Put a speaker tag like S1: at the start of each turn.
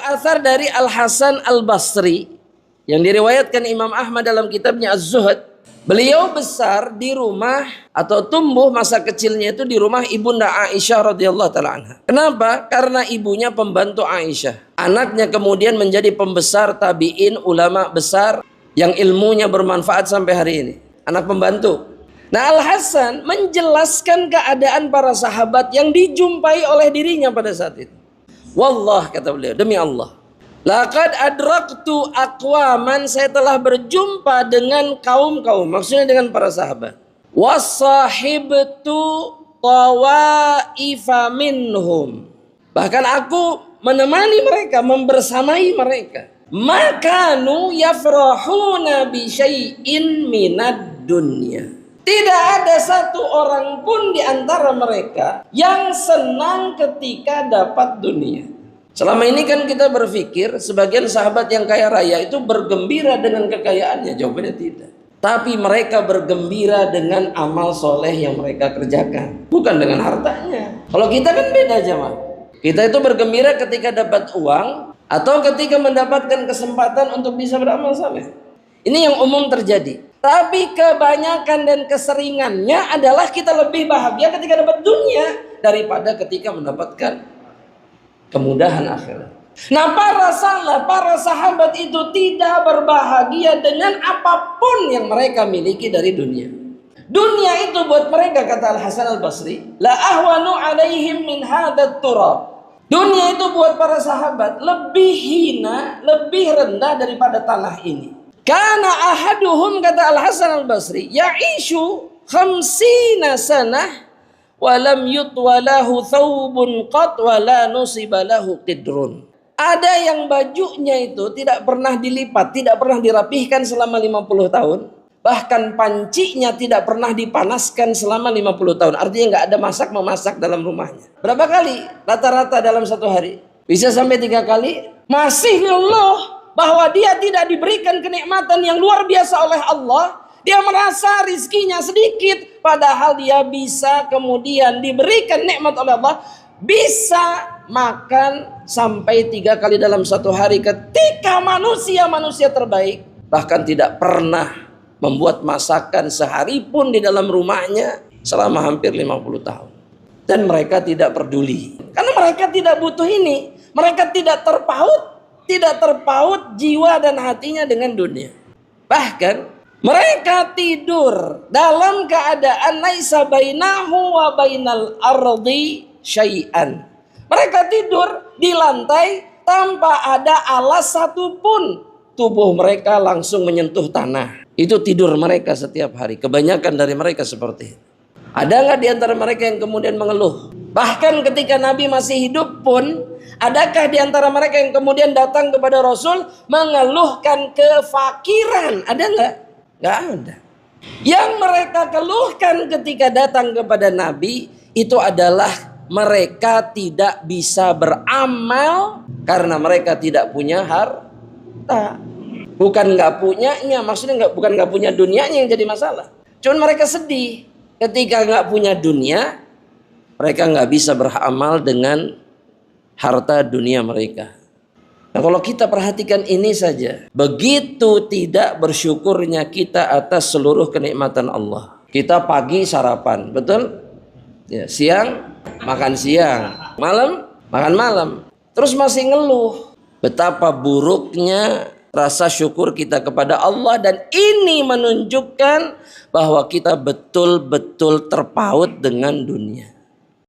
S1: athar dari Al-Hasan Al-Basri yang diriwayatkan Imam Ahmad dalam kitabnya Az-Zuhd. Beliau besar di rumah atau tumbuh masa kecilnya itu di rumah ibunda Aisyah radhiyallahu taala anha. Kenapa? Karena ibunya pembantu Aisyah. Anaknya kemudian menjadi pembesar tabi'in, ulama besar yang ilmunya bermanfaat sampai hari ini. Anak pembantu. Nah, Al-Hasan menjelaskan keadaan para sahabat yang dijumpai oleh dirinya pada saat itu. Wallah, kata beliau, demi Allah, laqad adraktu aqwaman, saya telah berjumpa dengan kaum-kaum, maksudnya dengan para sahabat. Wasahibtu tawaifa minhum, bahkan aku menemani mereka, membersamai mereka. Makanu yafrahuna bi syai'in minad dunya. Tidak ada satu orang pun di antara mereka yang senang ketika dapat dunia. Selama ini kan kita berpikir sebagian sahabat yang kaya raya itu bergembira dengan kekayaannya. Jawabannya tidak. Tapi mereka bergembira dengan amal soleh yang mereka kerjakan, bukan dengan hartanya. Kalau kita kan beda, jemaah. Kita itu bergembira ketika dapat uang atau ketika mendapatkan kesempatan untuk bisa beramal soleh. Ini yang umum terjadi. Tapi kebanyakan dan keseringannya adalah kita lebih bahagia ketika dapat dunia daripada ketika mendapatkan kemudahan akhirat. Nah, para sahabat itu tidak berbahagia dengan apapun yang mereka miliki dari dunia. Dunia itu buat mereka, kata Al-Hasan Al-Basri, la ahwanu alaihim min hadat turab. Dunia itu buat para sahabat lebih hina, lebih rendah daripada tanah ini. Karena ahaduhum, kata Al-Hasan Al-Basri, ya'ishu khamsina sanah walam yutwalahu thawbun qat wala nusibalahu qidrun. Ada yang bajunya itu tidak pernah dilipat, tidak pernah dirapihkan selama 50 tahun. Bahkan pancinya tidak pernah dipanaskan selama 50 tahun. Artinya nggak ada masak-memasak dalam rumahnya. Berapa kali? Rata-rata dalam satu hari. Bisa sampai 3 kali. Masih ngeluh bahwa dia tidak diberikan kenikmatan yang luar biasa oleh Allah. Dia merasa rizkinya sedikit, padahal dia bisa kemudian diberikan nikmat oleh Allah, bisa makan sampai 3 kali dalam satu hari, ketika manusia terbaik bahkan tidak pernah membuat masakan sehari pun di dalam rumahnya selama hampir 50 tahun. Dan mereka tidak peduli, karena mereka tidak butuh ini. Mereka tidak terpaut jiwa dan hatinya dengan dunia. Bahkan mereka tidur dalam keadaan laisa bainahu wa bainal ardi syai'an. Mereka tidur di lantai tanpa ada alas satupun. Tubuh mereka langsung menyentuh tanah. Itu tidur mereka setiap hari. Kebanyakan dari mereka seperti itu. Ada nggak di antara mereka yang kemudian mengeluh? Bahkan ketika Nabi masih hidup pun, adakah di antara mereka yang kemudian datang kepada Rasul mengeluhkan kefakiran? Ada nggak? Nggak ada. Yang mereka keluhkan ketika datang kepada Nabi itu adalah mereka tidak bisa beramal karena mereka tidak punya harta. Bukan nggak punyanya, maksudnya bukan nggak punya dunianya yang jadi masalah. Cuma mereka sedih ketika nggak punya dunia, mereka nggak bisa beramal dengan harta dunia mereka. Nah, kalau kita perhatikan ini saja, begitu tidak bersyukurnya kita atas seluruh kenikmatan Allah. Kita pagi sarapan, betul? Ya, siang makan siang, malam makan malam. Terus masih ngeluh betapa buruknya rasa syukur kita kepada Allah, dan ini menunjukkan bahwa kita betul-betul terpaut dengan dunia.